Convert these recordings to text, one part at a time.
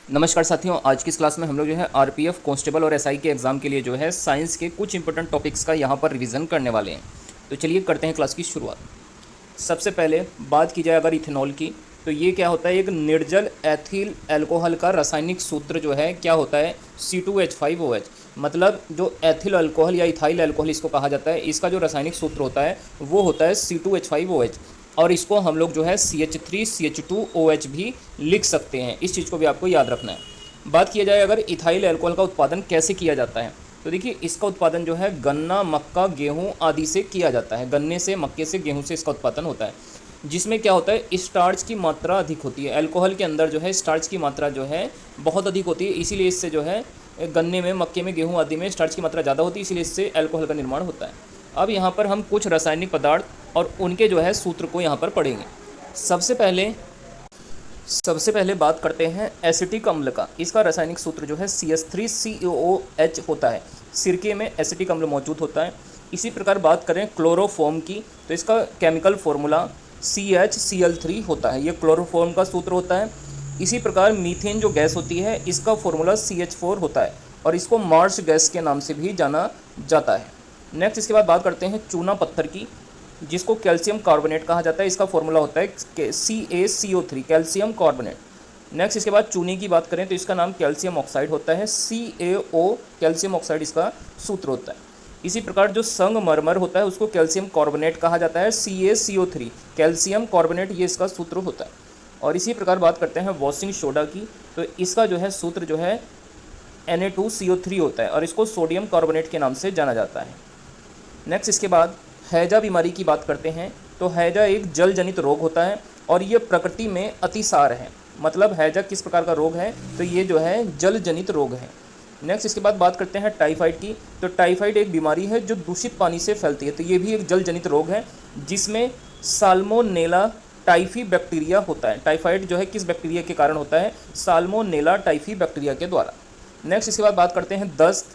नमस्कार साथियों, आज की इस क्लास में हम लोग जो है आरपीएफ कांस्टेबल और एसआई के एग्ज़ाम के लिए जो है साइंस के कुछ इंपॉर्टेंट टॉपिक्स का यहाँ पर रिवीजन करने वाले हैं। तो चलिए करते हैं क्लास की शुरुआत। सबसे पहले बात की जाए अगर इथेनॉल की, तो ये क्या होता है, एक निर्जल एथिल अल्कोहल का रासायनिक सूत्र जो है क्या होता है, C2H5OH। मतलब जो एथिल अल्कोहल या इथाइल अल्कोहल इसको कहा जाता है, इसका जो रासायनिक सूत्र होता है वो होता है C2H5OH। और इसको हम लोग जो है CH3CH2OH भी लिख सकते हैं। इस चीज़ को भी आपको याद रखना है। बात किया जाए अगर इथाइल अल्कोहल का उत्पादन कैसे किया जाता है, तो देखिए इसका उत्पादन जो है गन्ना, मक्का, गेहूं आदि से किया जाता है। गन्ने से, मक्के से, गेहूं से इसका उत्पादन होता है, जिसमें क्या होता है, स्टार्च की मात्रा अधिक होती है। अल्कोहल के अंदर जो है स्टार्च की मात्रा जो है बहुत अधिक होती है, इसीलिए इससे जो है गन्ने में, मक्के में, गेहूं आदि में स्टार्च की मात्रा ज़्यादा होती है, इसीलिए इससे अल्कोहल का निर्माण होता है। अब यहाँ पर हम कुछ रासायनिक पदार्थ और उनके जो है सूत्र को यहाँ पर पढ़ेंगे। सबसे पहले बात करते हैं एसिटिक अम्ल का। इसका रासायनिक सूत्र जो है CH3COOH होता है। सिरके में एसिटिक अम्ल मौजूद होता है। इसी प्रकार बात करें क्लोरोफॉर्म की, तो इसका केमिकल फार्मूला CHCl3 होता है। ये क्लोरोफॉर्म का सूत्र होता है। इसी प्रकार मीथेन जो गैस होती है, इसका फार्मूला CH4 होता है और इसको मार्श गैस के नाम से भी जाना जाता है। नेक्स्ट इसके बाद बात करते हैं चूना पत्थर की, जिसको कैल्शियम कार्बोनेट कहा जाता है। इसका फॉर्मूला होता है CaCO3, कैल्शियम कार्बोनेट। नेक्स्ट इसके बाद चूने की बात करें तो इसका नाम कैल्शियम ऑक्साइड होता है, CaO, कैल्शियम ऑक्साइड इसका सूत्र होता है। इसी प्रकार जो संगमरमर होता है उसको कैल्शियम कार्बोनेट कहा जाता है, CaCO3, कैल्शियम कार्बोनेट, ये इसका सूत्र होता है। और इसी प्रकार बात करते हैं वॉशिंग सोडा की, तो इसका जो है सूत्र जो है Na2CO3 होता है और इसको सोडियम कार्बोनेट के नाम से जाना जाता है। नेक्स्ट इसके बाद हैजा बीमारी की बात करते हैं, तो हैजा एक जल जनित रोग होता है और ये प्रकृति में अतिसार है। मतलब हैजा किस प्रकार का रोग है, तो ये जो है जल जनित रोग है। नेक्स्ट इसके बाद बात करते हैं टाइफाइड की, तो टाइफाइड एक बीमारी है जो दूषित पानी से फैलती है, तो ये भी एक जल जनित रोग है जिसमें साल्मोनेला टाइफी बैक्टीरिया होता है। टाइफाइड जो है किस बैक्टीरिया के कारण होता है, साल्मोनेला टाइफी बैक्टीरिया के द्वारा। नेक्स्ट इसके बाद बात करते हैं दस्त,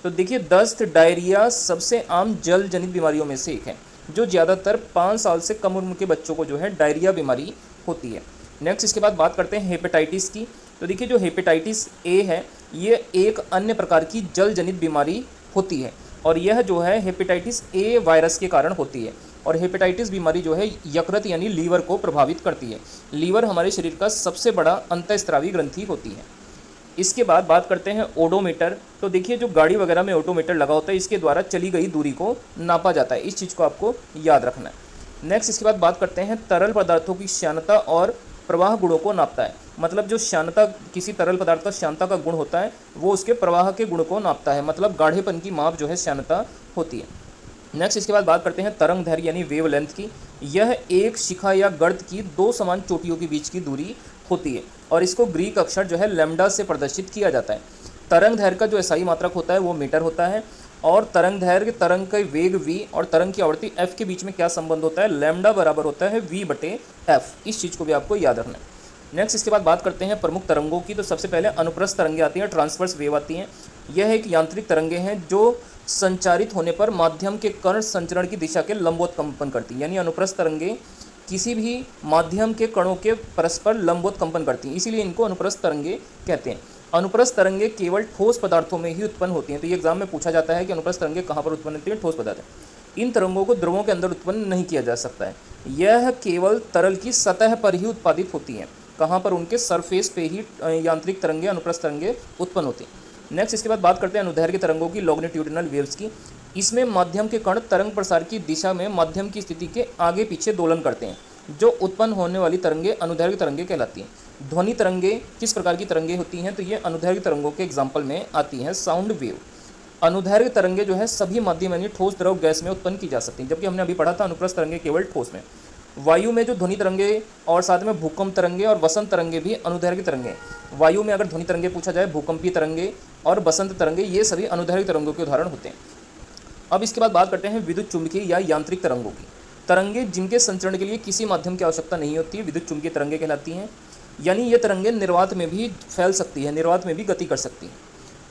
तो देखिए दस्त, डायरिया सबसे आम जल जनित बीमारियों में से एक है, जो ज़्यादातर 5 साल से कम उम्र के बच्चों को जो है डायरिया बीमारी होती है। नेक्स्ट इसके बाद बात करते हैं हेपेटाइटिस की, तो देखिए जो हेपेटाइटिस ए है ये एक अन्य प्रकार की जल जनित बीमारी होती है और यह जो है हेपेटाइटिस ए वायरस के कारण होती है। और हेपेटाइटिस बीमारी जो है यकृत यानी लीवर को प्रभावित करती है। लीवर हमारे शरीर का सबसे बड़ा अंतःस्रावी ग्रंथि होती है। इसके बाद बात करते हैं ओडोमीटर, तो देखिए जो गाड़ी वगैरह में ऑटोमीटर लगा होता है, इसके द्वारा चली गई दूरी को नापा जाता है। इस चीज़ को आपको याद रखना है। नेक्स्ट इसके बाद बात करते हैं तरल पदार्थों की श्यानता और प्रवाह गुणों को नापता है। मतलब जो श्यानता, किसी तरल पदार्थ का श्यानता का गुण होता है वो उसके प्रवाह के गुण को नापता है। मतलब गाढ़ेपन की माप जो है श्यानता होती है। नेक्स्ट इसके बाद बात करते हैं तरंग दैर्घ्य यानी वेवलेंथ की। यह एक शिखा या गर्त की दो समान चोटियों के बीच की दूरी होती है और इसको ग्रीक अक्षर जो है लैम्डा से प्रदर्शित किया जाता है। तरंग दैर्घ्य का जो एसआई मात्रक होता है वो मीटर होता है और तरंग दैर्घ्य, तरंग का वेग v और तरंग की आवृत्ति f के बीच में क्या संबंध होता है, लैम्डा बराबर होता है v/f। इस चीज़ को भी आपको याद रखना है। नेक्स्ट इसके बाद बात करते हैं प्रमुख तरंगों की, तो सबसे पहले अनुप्रस्थ तरंगें आती हैं, ट्रांसवर्स वेव आती हैं। यह एक यांत्रिक तरंगें हैं जो संचारित होने पर माध्यम के कण संचरण की दिशा के लंबवत कंपन करती है। यानी अनुप्रस्थ तरंगें किसी भी माध्यम के कणों के परस्पर लंबवत कंपन करती हैं, इसीलिए इनको अनुप्रस्थ तरंगें कहते हैं। अनुप्रस्थ तरंगें केवल ठोस पदार्थों में ही उत्पन्न होती हैं, तो ये एग्जाम में पूछा जाता है कि अनुप्रस्थ तरंगें कहाँ पर उत्पन्न होती हैं, ठोस पदार्थ। इन तरंगों को द्रवों के अंदर उत्पन्न नहीं किया जा सकता है, यह केवल तरल की सतह पर ही उत्पादित होती हैं। कहाँ पर, उनके सरफेस पे ही यांत्रिक तरंगें, अनुप्रस्थ तरंगें उत्पन्न होती हैं। नेक्स्ट इसके बाद बात करते हैं अनुदैर्घ्य तरंगों की, लॉन्गिट्यूडिनल वेव्स की। इसमें माध्यम के कण तरंग प्रसार की दिशा में माध्यम की स्थिति के आगे पीछे दोलन करते हैं। जो उत्पन्न होने वाली तरंगें अनुदैर्घ्य तरंगें कहलाती हैं। ध्वनि तरंगें किस प्रकार की तरंगें होती हैं, तो ये अनुदैर्घ्य तरंगों के एग्जाम्पल में आती हैं। साउंड वेव, अनुदैर्घ्य तरंगें जो है सभी माध्यम यानी ठोस, द्रव, गैस में उत्पन्न की जा सकती हैं, जबकि हमने अभी पढ़ा था अनुप्रस्थ तरंगें केवल ठोस में। वायु में जो ध्वनि तरंगें और साथ में भूकंप तरंगें और वसंत तरंगें भी अनुदैर्घ्य तरंगें। वायु में अगर ध्वनि तरंगें पूछा जाए, भूकंपीय तरंगें और बसंत तरंगें, ये सभी अनुदैर्घ्य तरंगों के उदाहरण होते हैं। अब इसके बाद बात करते हैं विद्युत चुम्बकीय या यांत्रिक तरंगों की। तरंगें जिनके संचरण के लिए किसी माध्यम की आवश्यकता नहीं होती, विद्युत चुम्बकीय तरंगें कहलाती हैं। यानी ये तरंगें निर्वात में भी फैल सकती है, निर्वात में भी गति कर सकती है।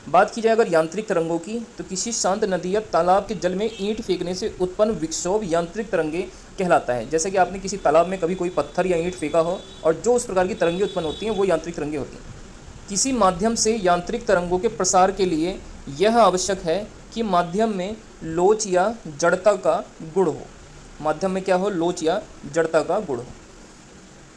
बात की जाए अगर यांत्रिक तरंगों की, तो किसी शांत नदी या तालाब के जल में ईंट फेंकने से उत्पन्न विक्षोभ यांत्रिक तरंगें कहलाता है। जैसे कि आपने किसी तालाब में कभी कोई पत्थर या ईंट फेंका हो और जो उस प्रकार की तरंगें उत्पन्न होती हैं वो यांत्रिक तरंगें होती हैं। किसी माध्यम से यांत्रिक तरंगों के प्रसार के लिए यह आवश्यक है कि माध्यम में लोच या जड़ता का गुण हो। माध्यम में क्या हो? लोच या जड़ता का गुण हो।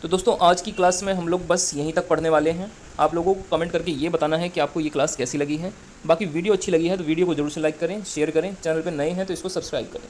तो दोस्तों आज की क्लास में हम लोग बस यहीं तक पढ़ने वाले हैं। आप लोगों को कमेंट करके ये बताना है कि आपको ये क्लास कैसी लगी है। बाकी वीडियो अच्छी लगी है तो वीडियो को जरूर से लाइक करें, शेयर करें। चैनल पर नए हैं तो इसको सब्सक्राइब करें।